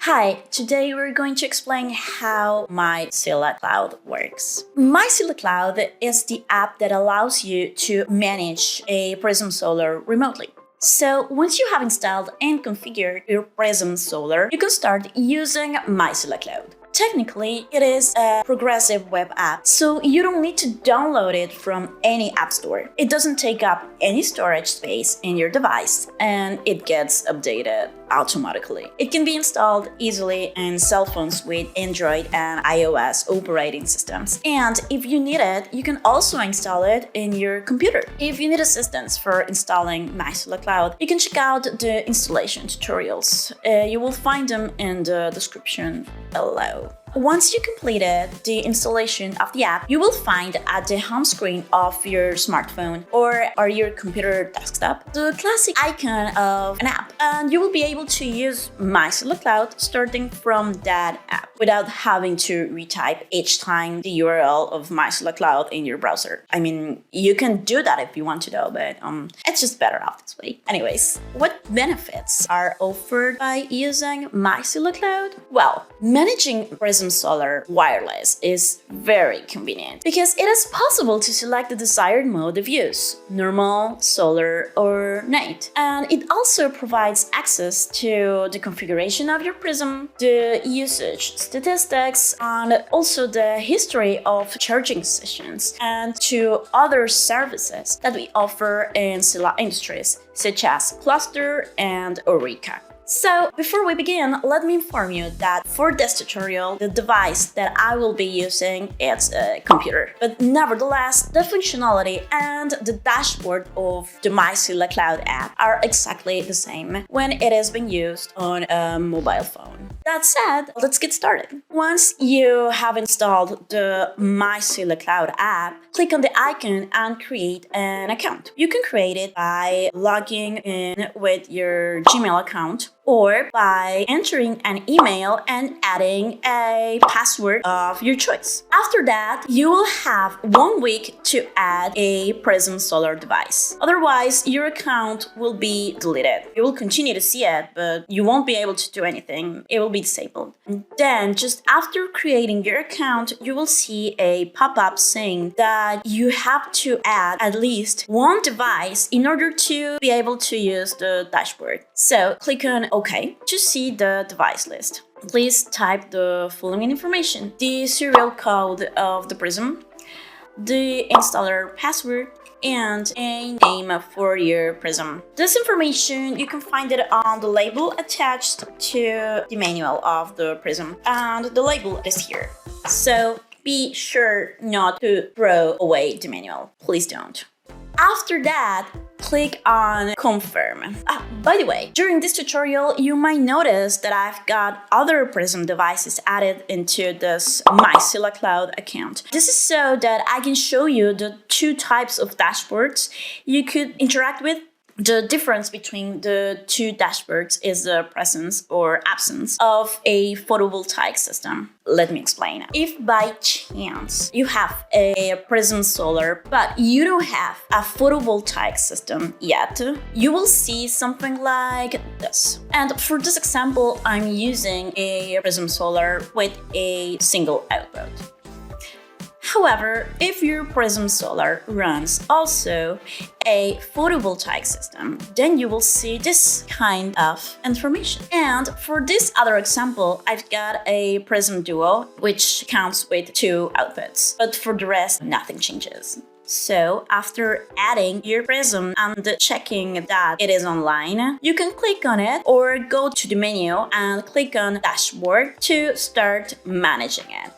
Hi, today we're going to explain how MyScylla Cloud works. MyScylla Cloud is the app that allows you to manage a Prism Solar remotely. So once you have installed and configured your Prism Solar, you can start using MyScylla Cloud. Technically, it is a progressive web app, so you don't need to download it from any app store. It doesn't take up any storage space in your device, and it gets updated automatically. It can be installed easily in cell phones with Android and iOS operating systems. And if you need it, you can also install it in your computer. If you need assistance for installing MyScylla Cloud, you can check out the installation tutorials. You will find them in the description below. Once you completed the installation of the app, you will find at the home screen of your smartphone or your computer desktop the classic icon of an app, and you will be able to use MyScylla Cloud starting from that app without having to retype each time the URL of MyScylla Cloud in your browser. I mean, you can do that if you want to though, but it's just better off this way. Anyways, what benefits are offered by using MyScylla Cloud? Well, managing Prism Solar wireless is very convenient because it is possible to select the desired mode of use, normal, solar, or night. And it also provides access to the configuration of your Prism, the usage statistics, and also the history of charging sessions, and to other services that we offer in Scylla Industries, such as Cluster and Eureka. So, before we begin, let me inform you that for this tutorial, the device that I will be using is a computer. But nevertheless, the functionality and the dashboard of the MyScylla Cloud app are exactly the same when it is being used on a mobile phone. That said, let's get started. Once you have installed the MyScylla Cloud app, click on the icon and create an account. You can create it by logging in with your Gmail account or by entering an email and adding a password of your choice. After that, you will have 1 week to add a Prism Solar device. Otherwise, your account will be deleted. You will continue to see it, but you won't be able to do anything. It will be disabled. And then, just after creating your account, you will see a pop-up saying that you have to add at least one device in order to be able to use the dashboard. So, click on OK to see the device list. Please type the following information: the serial code of the Prism, the installer password, and a name for your Prism. This information, you can find it on the label attached to the manual of the Prism, and the label is here. So be sure not to throw away the manual. Please don't. After that, click on Confirm. By the way, during this tutorial, you might notice that I've got other Prism devices added into this MyScylla Cloud account. This is so that I can show you the two types of dashboards you could interact with. The difference between the two dashboards is the presence or absence of a photovoltaic system. Let me explain. If by chance you have a Prism Solar, but you don't have a photovoltaic system yet, you will see something like this. And for this example, I'm using a Prism Solar with a single output. However, if your Prism Solar runs also a photovoltaic system, then you will see this kind of information. And for this other example, I've got a Prism Duo, which counts with 2 outputs. But for the rest, nothing changes. So after adding your Prism and checking that it is online, you can click on it or go to the menu and click on Dashboard to start managing it.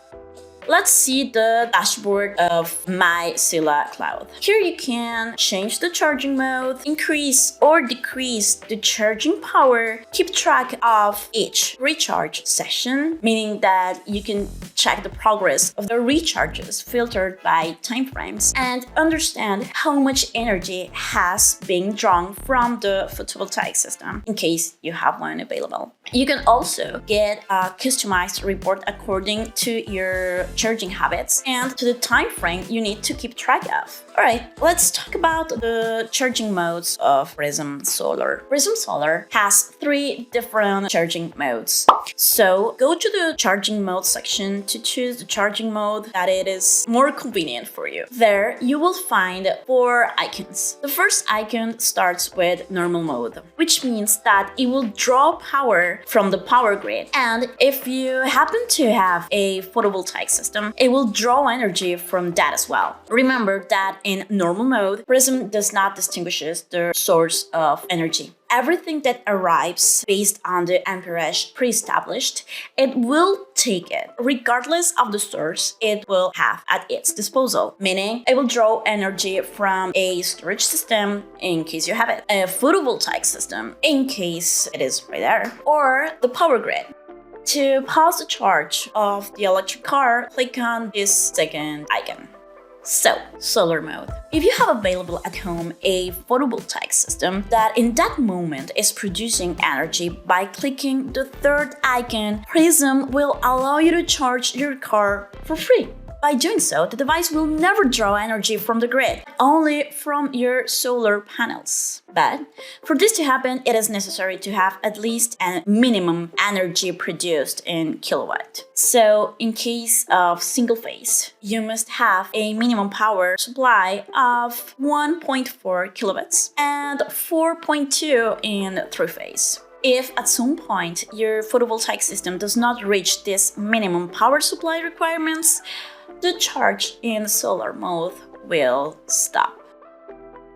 Let's see the dashboard of MyScylla Cloud. Here you can change the charging mode, increase or decrease the charging power, keep track of each recharge session, meaning that you can check the progress of the recharges filtered by timeframes and understand how much energy has been drawn from the photovoltaic system in case you have one available. You can also get a customized report according to your charging habits and to the time frame you need to keep track of. Alright, let's talk about the charging modes of Prism Solar. Prism Solar has 3 different charging modes. So go to the charging mode section to choose the charging mode that it is more convenient for you. There you will find 4 icons. The first icon starts with normal mode, which means that it will draw power from the power grid. And if you happen to have a photovoltaic system, it will draw energy from that as well. Remember that in normal mode, Prism does not distinguish the source of energy. Everything that arrives based on the amperage pre-established, it will take it. Regardless of the source it will have at its disposal, meaning it will draw energy from a storage system in case you have it, a photovoltaic system in case it is right there, or the power grid. To pause the charge of the electric car, click on this second icon. So, solar mode. If you have available at home a photovoltaic system that in that moment is producing energy, by clicking the third icon, Prism will allow you to charge your car for free. By doing so, the device will never draw energy from the grid, only from your solar panels. But for this to happen, it is necessary to have at least a minimum energy produced in kilowatt. So in case of single phase, you must have a minimum power supply of 1.4 kilowatts and 4.2 in three phase. If at some point your photovoltaic system does not reach this minimum power supply requirements, the charge in solar mode will stop.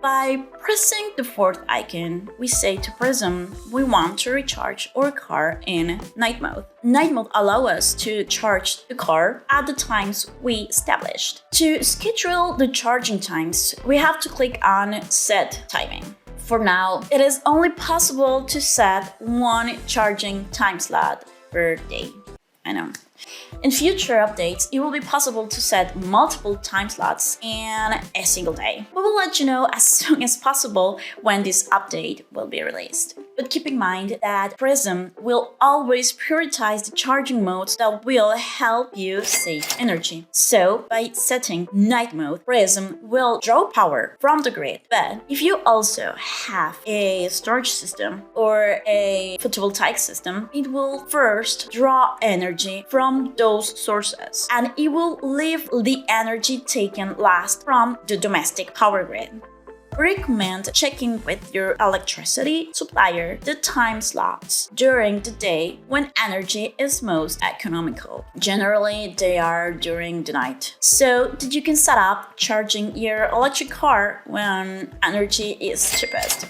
By pressing the fourth icon, we say to Prism we want to recharge our car in night mode. Night mode allows us to charge the car at the times we established. To schedule the charging times, we have to click on Set Timing. For now, it is only possible to set one charging time slot per day. I know. In future updates, it will be possible to set multiple time slots in a single day. We will let you know as soon as possible when this update will be released. But keep in mind that Prism will always prioritize the charging modes that will help you save energy. So, by setting night mode, Prism will draw power from the grid. But if you also have a storage system or a photovoltaic system, it will first draw energy from those sources, and it will leave the energy taken last from the domestic power grid. We recommend checking with your electricity supplier the time slots during the day when energy is most economical. Generally, they are during the night, so that you can set up charging your electric car when energy is cheapest.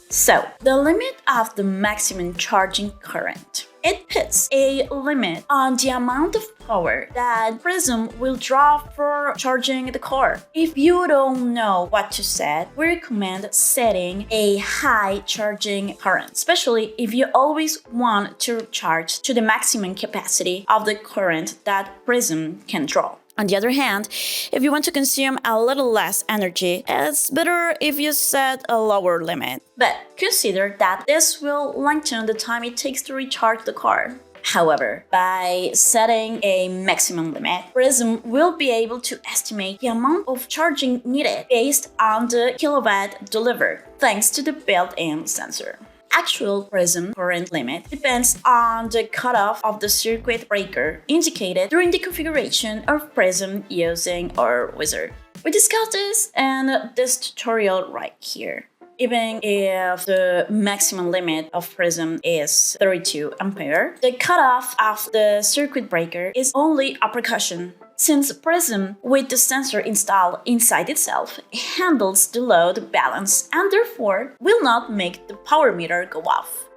So, the limit of the maximum charging current. It puts a limit on the amount of power that Prism will draw for charging the car. If you don't know what to set, we recommend setting a high charging current, especially if you always want to charge to the maximum capacity of the current that Prism can draw. On the other hand, if you want to consume a little less energy, it's better if you set a lower limit. But consider that this will lengthen the time it takes to recharge the car. However, by setting a maximum limit, Prism will be able to estimate the amount of charging needed based on the kilowatt delivered, thanks to the built-in sensor. Actual Prism current limit depends on the cutoff of the circuit breaker indicated during the configuration of Prism using our wizard. We discussed this in this tutorial right here. Even if the maximum limit of Prism is 32 ampere, the cutoff of the circuit breaker is only a precaution. Since Prism, with the sensor installed inside itself, handles the load balance and therefore will not make the power meter go off.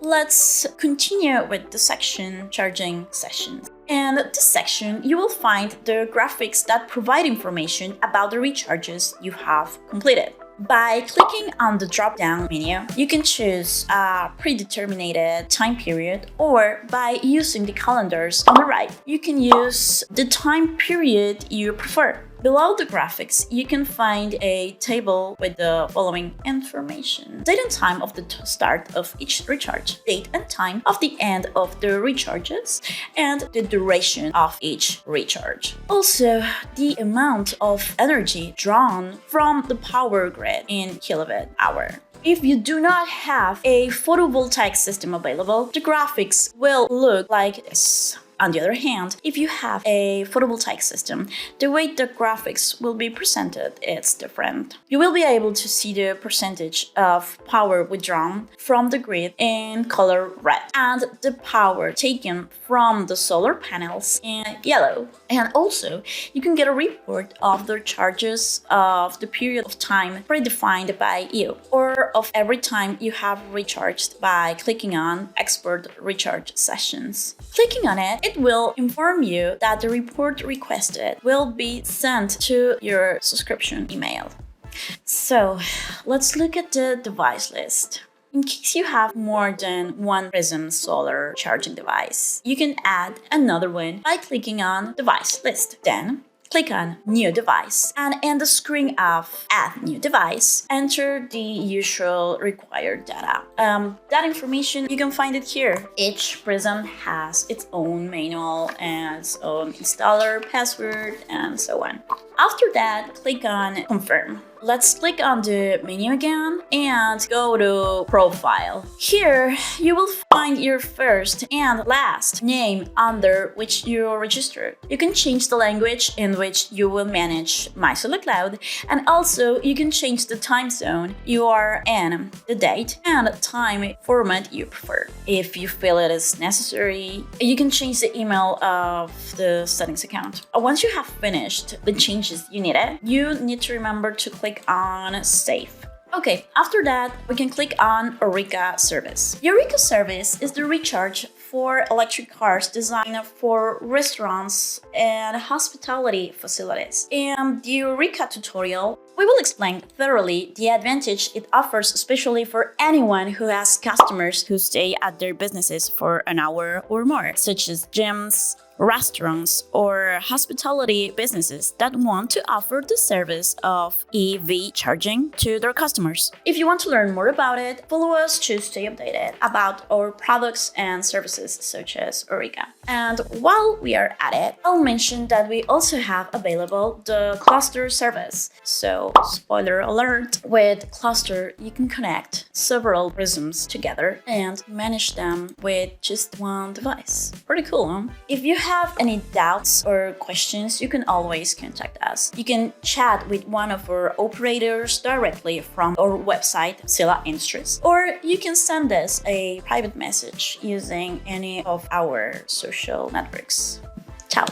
Let's continue with the section Charging Sessions. In this section, you will find the graphics that provide information about the recharges you have completed. By clicking on the drop-down menu, you can choose a predetermined time period, or by using the calendars on the right, you can use the time period you prefer. Below the graphics, you can find a table with the following information: date and time of the start of each recharge, date and time of the end of the recharges, and the duration of each recharge. Also, the amount of energy drawn from the power grid in kilowatt hour. If you do not have a photovoltaic system available, the graphics will look like this. On the other hand, if you have a photovoltaic system, the way the graphics will be presented is different. You will be able to see the percentage of power withdrawn from the grid in color red, and the power taken from the solar panels in yellow. And also, you can get a report of the charges of the period of time predefined by you, or of every time you have recharged by clicking on Export Recharge Sessions. Clicking on it will inform you that the report requested will be sent to your subscription email. So, let's look at the device list. In case you have more than one Prism solar charging device, you can add another one by clicking on Device List. Then, click on New Device, and in the screen of Add New Device, enter the usual required data. That information, you can find it here. Each Prism has its own manual and its own installer, password, and so on. After that, click on Confirm. Let's click on the menu again and go to Profile. Here, you will find your first and last name under which you are registered. You can change the language in which you will manage My Solar Cloud, and also you can change the time zone you are in, the date, and time format you prefer. If you feel it is necessary, you can change the email of the settings account. Once you have finished the changes you needed, you need to remember to click on Save. Okay, after that, we can click on Eureka Service. Eureka Service is the recharge for electric cars designed for restaurants and hospitality facilities. In the Eureka tutorial, we will explain thoroughly the advantage it offers, especially for anyone who has customers who stay at their businesses for an hour or more, such as gyms, restaurants, or hospitality businesses that want to offer the service of EV charging to their customers. If you want to learn more about it, follow us to stay updated about our products and services such as Eureka. And while we are at it, I'll mention that we also have available the Cluster service. So, spoiler alert, with Cluster you can connect several Prisms together and manage them with just one device. Pretty cool, huh? If you have any doubts or questions, you can always contact us. You can chat with one of our operators directly from our website, Sela Industries, or you can send us a private message using any of our social networks. Ciao!